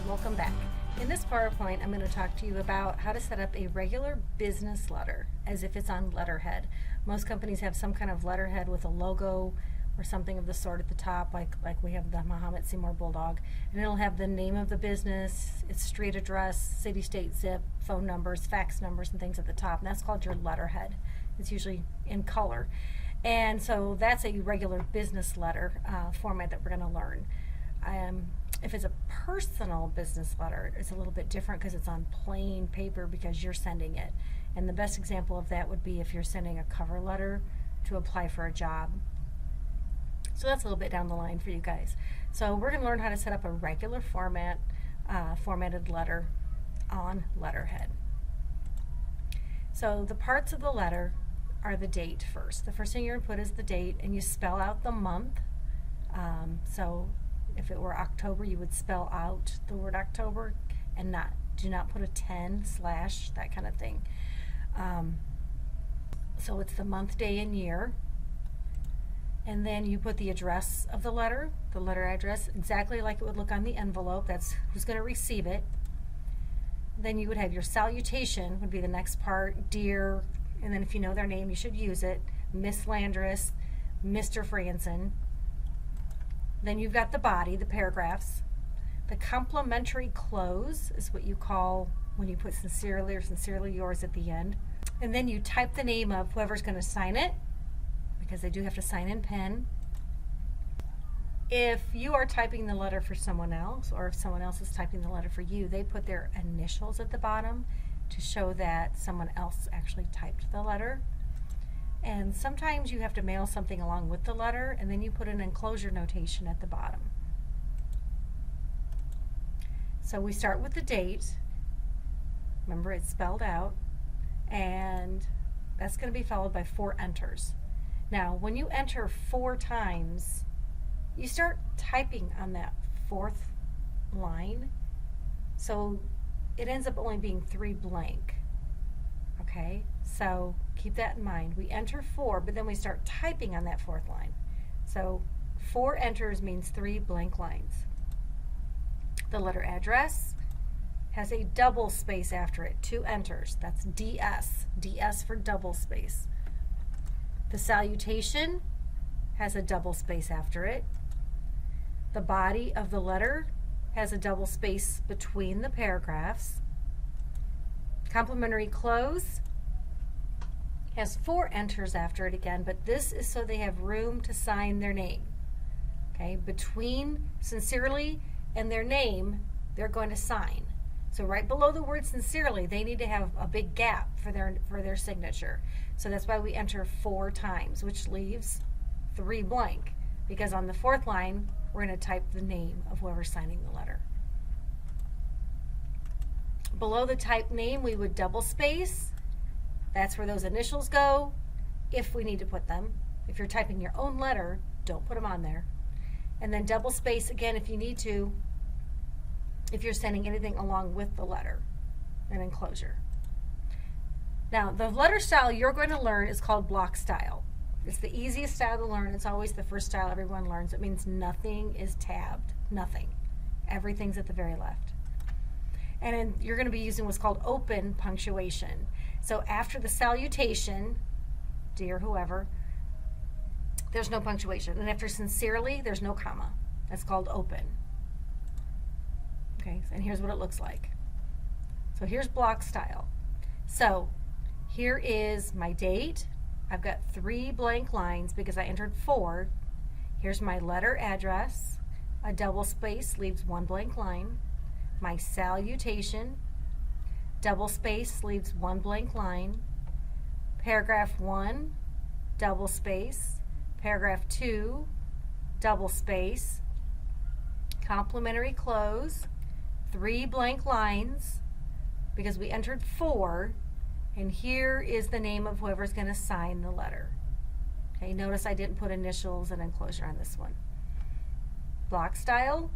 welcome back. In this PowerPoint, I'm going to talk to you about how to set up a regular business letter as if it's on letterhead. Most companies have some kind of letterhead with a logo or something of the sort at the top, like we have the Muhammad Seymour Bulldog, and it'll have the name of the business, its street address, city, state, zip, phone numbers, fax numbers, and things at the top, and that's called your letterhead. It's usually in color. And so that's a regular business letter format that we're going to learn. If it's a personal business letter, it's a little bit different because it's on plain paper because you're sending it. And the best example of that would be if you're sending a cover letter to apply for a job. So that's a little bit down the line for you guys. So we're going to learn how to set up a regular formatted letter on letterhead. So the parts of the letter are the date first. The first thing you're going to put is the date, and you spell out the month. So if it were October, you would spell out the word October and do not put a 10 / that kind of thing. So it's the month, day, and year. And then you put the address of the letter address, exactly like it would look on the envelope. That's who's going to receive it. Then you would have your salutation, would be the next part, dear, and then if you know their name, you should use it, Miss Landress, Mr. Franson. Then you've got the body, the paragraphs. The complimentary close is what you call when you put sincerely or sincerely yours at the end. And then you type the name of whoever's going to sign it, because they do have to sign in pen. If you are typing the letter for someone else, or if someone else is typing the letter for you, they put their initials at the bottom to show that someone else actually typed the letter. And sometimes you have to mail something along with the letter, and then you put an enclosure notation at the bottom. So we start with the date. Remember, it's spelled out, and that's going to be followed by 4 enters. Now, when you enter 4 times, you start typing on that 4th line, so it ends up only being 3 blank. Okay, so keep that in mind. We enter 4, but then we start typing on that 4th line. So 4 enters means 3 blank lines. The letter address has a double space after it, 2 enters. That's DS, DS for double space. The salutation has a double space after it. The body of the letter has a double space between the paragraphs. Complimentary close has 4 enters after it again, but this is so they have room to sign their name. Okay, between sincerely and their name, they're going to sign. So right below the word sincerely, they need to have a big gap for their signature. So that's why we enter 4 times, which leaves 3 blank, because on the 4th line, we're going to type the name of whoever's signing the letter. Below the typed name, we would double space. That's where those initials go, if we need to put them. If you're typing your own letter, don't put them on there. And then double space again if you need to, if you're sending anything along with the letter, an enclosure. Now, the letter style you're going to learn is called block style. It's the easiest style to learn. It's always the first style everyone learns. It means nothing is tabbed, nothing. Everything's at the very left. And then you're going to be using what's called open punctuation. So after the salutation, dear whoever, there's no punctuation. And after sincerely, there's no comma. That's called open. Okay, and here's what it looks like. So here's block style. So here is my date. I've got 3 blank lines because I entered 4. Here's my letter address. A double space leaves 1 blank line. My salutation, double space leaves 1 blank line. Paragraph 1, double space. Paragraph 2, double space. Complimentary close, 3 blank lines because we entered 4, and here is the name of whoever's going to sign the letter. Okay, notice I didn't put initials and enclosure on this one. Block style,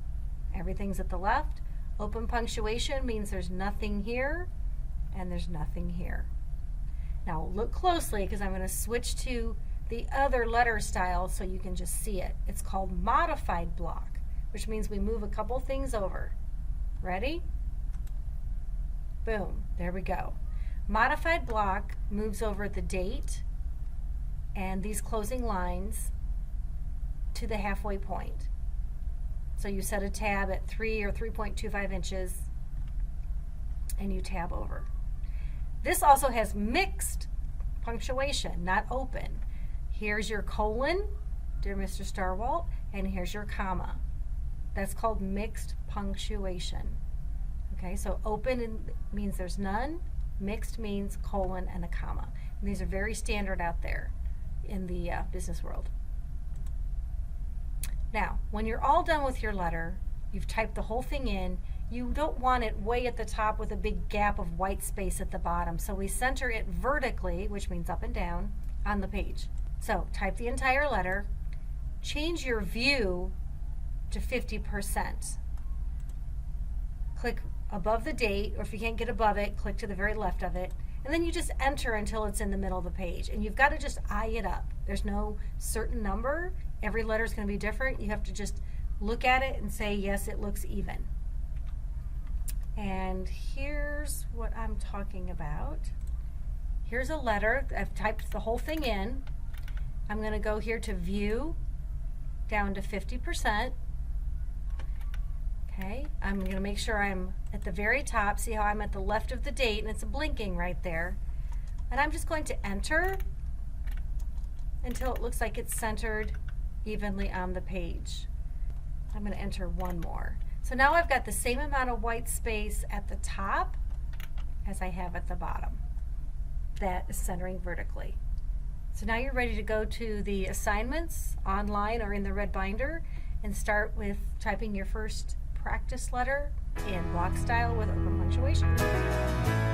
everything's at the left. Open punctuation means there's nothing here and there's nothing here. Now look closely because I'm going to switch to the other letter style so you can just see it. It's called modified block, which means we move a couple things over. Ready? Boom, there we go. Modified block moves over the date and these closing lines to the halfway point. So you set a tab at 3 or 3.25 inches and you tab over. This also has mixed punctuation, not open. Here's your colon, dear Mr. Starwalt, and here's your comma. That's called mixed punctuation. Okay, so open means there's none, mixed means colon and a comma. And these are very standard out there in the business world. Now, when you're all done with your letter, you've typed the whole thing in, you don't want it way at the top with a big gap of white space at the bottom. So we center it vertically, which means up and down, on the page. So type the entire letter, change your view to 50%. Click above the date, or if you can't get above it, click to the very left of it, and then you just enter until it's in the middle of the page. And you've got to just eye it up. There's no certain number. Every letter is going to be different. You have to just look at it and say, yes, it looks even. And here's what I'm talking about. Here's a letter. I've typed the whole thing in. I'm going to go here to View, down to 50%. Okay, I'm going to make sure I'm at the very top. See how I'm at the left of the date, and it's blinking right there. And I'm just going to enter until it looks like it's centered evenly on the page. I'm going to enter one more. So now I've got the same amount of white space at the top as I have at the bottom. That is centering vertically. So now you're ready to go to the assignments online or in the red binder and start with typing your first practice letter in block style with open punctuation.